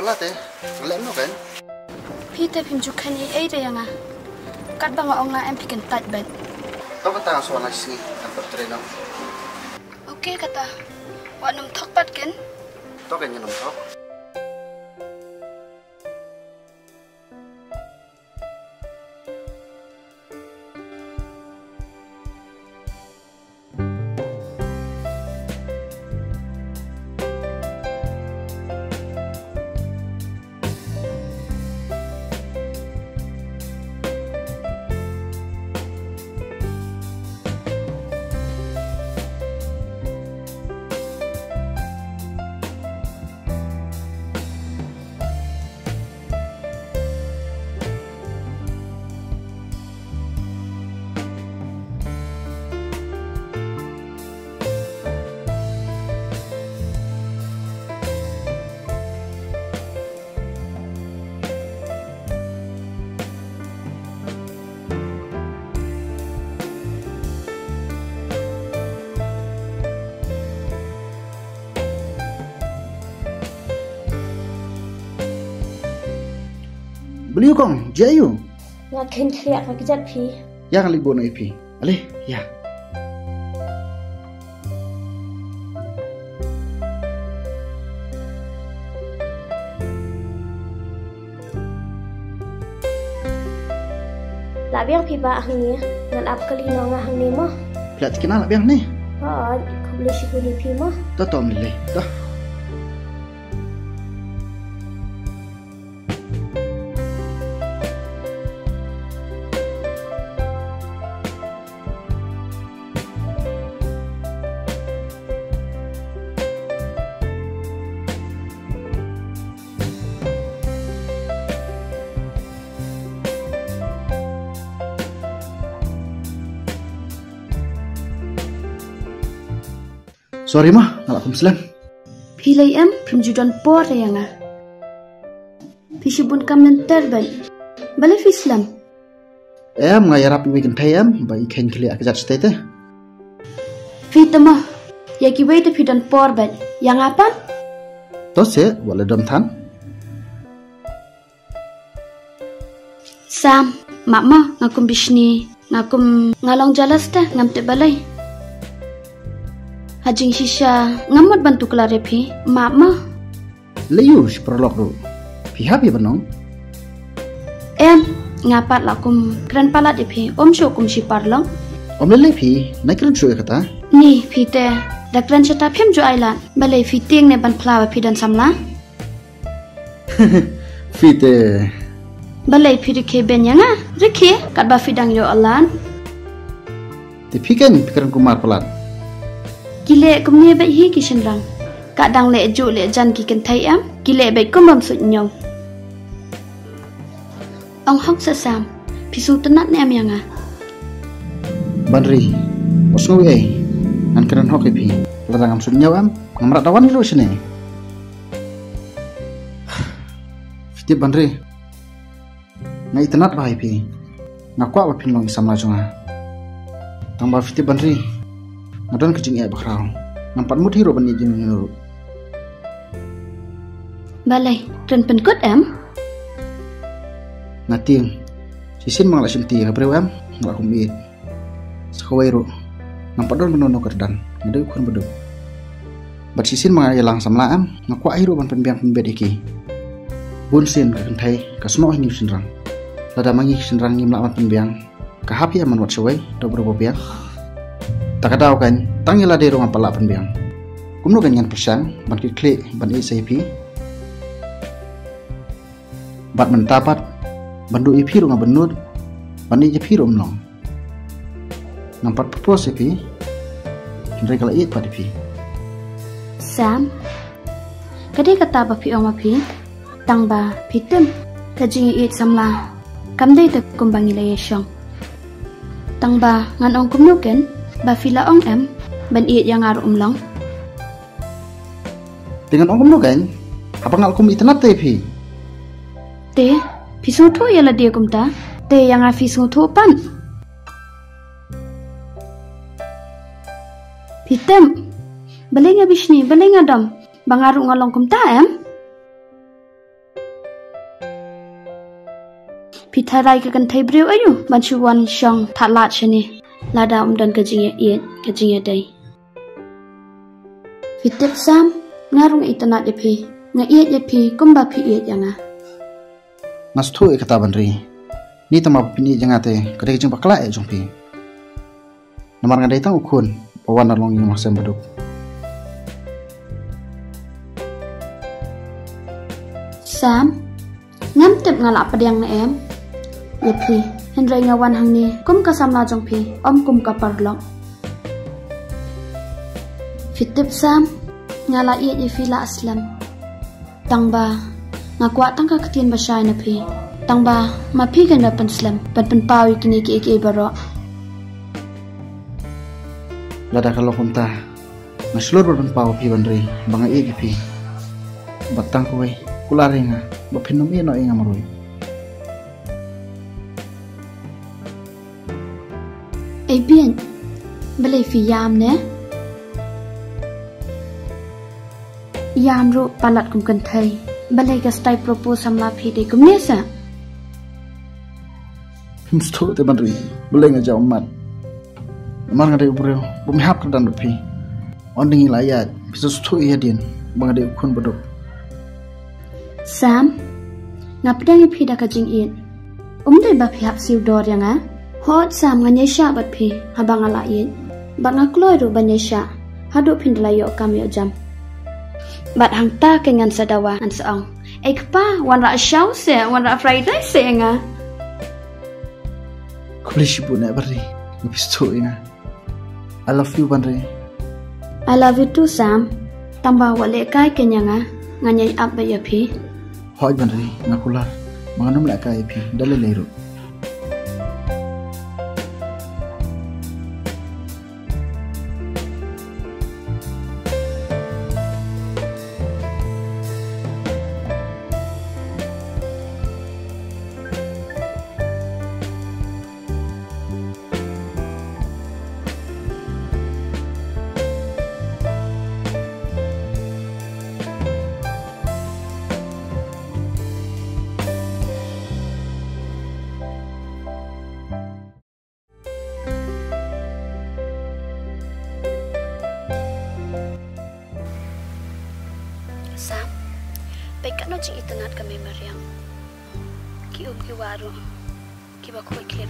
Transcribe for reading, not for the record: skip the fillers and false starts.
pelat ngelem no kan? Pite pinjukan ini ada yang kat bang ong la em pikan tat bed. Tau kata soal nasi ni kantor trainer. Oke kata, wak num tok pat kan? Tau kan nyenum tau? Beliau kong, jayu. Ngakin kriak kejat pi. Yang libon ipi. Alih, ya. Labiang pi ba ahng ni, ngan ap kali nong ahng ni mo. Pelat kenal biang ni. Oh, kau boleh sikuni pi mo. Tom ni leh. Dah. Sorry mah, Waalaikumsalam. Pilai em primjudan por yang Fisibun kam nantar ban. Balai fislam. Ngaya rapi weekend tayam, ba ikan kili akjat state. Fitama, ya kiwai te fidan por ban. Yang apa? Tose, wala dam tan. Sam, mama ngakum bisni, ngakum ngalong jalas teh ngamte balai. Hajing shisha ngamot bantu kelare pi, mama. Leyus perlok ru. Pihak ya benong. Ngapat lakum keren palat pi, om shokum si parlong. Om lele pi, naik keren shoy kata. Ni pite, dak keren ceta pem jo ailan, balai fiting ne ban plawa pi dan samla. Fite. Balai pi rike ben yang rike kat ba fidang yo alan. Tapi kan pikiran kumar pelat. Gile kumni bai hi kishin rang. Kadang le ju le jan ki kan thai am, gile bai kumam su nyong. Ong hok sa sam, pisu tenat ne am yang Banri, osnoi nan keren hok pi. Ladang am sun nyawam, ngamrat tawan lu sini. Fitip banri. Ngai tenat bahai pi. Ngakwa ba pin long isam lajunga. Tambah fitip banri. Ngadon kecing ya bakrau. Nampak mut hero bani jin nuru. Balai, keren penkut em? Ngating. Sisin mang lasim ti kabreu em, ngak kumit. Sekawai ru. Nampak don benono kerdan. Ngadu kun bedu. Bat sisin mang yalang samla em, ngakwa hero ban penbiang penbed iki. Bunsin ka kentai ka semua hingi sinrang. Lada mangi sinrang ngim lawan penbiang. Ka hapi aman wat sewai do berapa biang. Tak ada kan, tangilah di rumah pelak penbiang. Kumno kan yang persang, ban klik, ban SAP. Bat mentapat, bandu ipi rumah benut, ban ipi rumah long. Nampak purpose ipi, hindai kalau it pada ipi. Sam, kadai kata apa pi om api, tang ba pitem, kajing it samla, kamdai tak kumbangi layashong. Tang ba ngan ong kumno kan? Ba fila ong em ban iit yang aru umlong. Dengan ong kumno kan? Apa ngal kum itanat te pi? Te, pisutu ya la dia kumta. Te yang afi sutu pan. Pitem. Balai nga bisni, balai nga dam. Bang aru ngalong kumta em? Pitharai ka kan thai breu ayu banchu wan shong thatlat chani lada dan kajinge dai. Fitip Sam ngarung itanat epi ngaiet epi kumba pi iet yanga. Nas thu e kata banri. Ni tama pini jangate kadai jeng bakla e jongpi. Namar ngadai tang ukun pawan nalong yang maksem baduk. Sam ngam tip ngalak padiang na em. Yepi hendrai ngawan hang ni kum ka samla jongpi om kum ka parlok. Fitip Sam ngala iet yepi la aslam. Tangba ngakwa tang ka ketin basai na pi. Tangba mapi kan dapan slam pan pawi kini ki baro. Lada kalau kunta ngaslur ban pau pi banri banga iet pi. Batang kuwe kularinga bapinum ino inga marui. Bien, balai fi yam ne? Yam ru palat kum kan thai, balai ka style propose samla phi de kum nesa. Mstu te bandri, boleh ngajak umat. Mar ngadai ubreu, bumi hap kedan pi. Onding layat, bisa stu iya din, bang ngadai ukun beduk. Sam, ngapdang phi da ka jing in. Dai ba phi hap siu dor yang a? Hot Sam nganyai sya bat phi habang ala in. Bat ngakloi ru banyai sya, hadu pindlayo kami jam. Bat hang ta ke ngan sadawa an saong. Ekpa wan ra shaw se, wan ra Friday se nga. Kulish bu na bari, ngapistu ina. I love you bandri. I love you too Sam. Tamba wale kai kenyanga nganyai up ba ya phi. Hoj bandri ngakular. Manganum la kai phi dale leiru. Sam, baik no cing itanat kami Mariam. Ki waru, ki ba clear.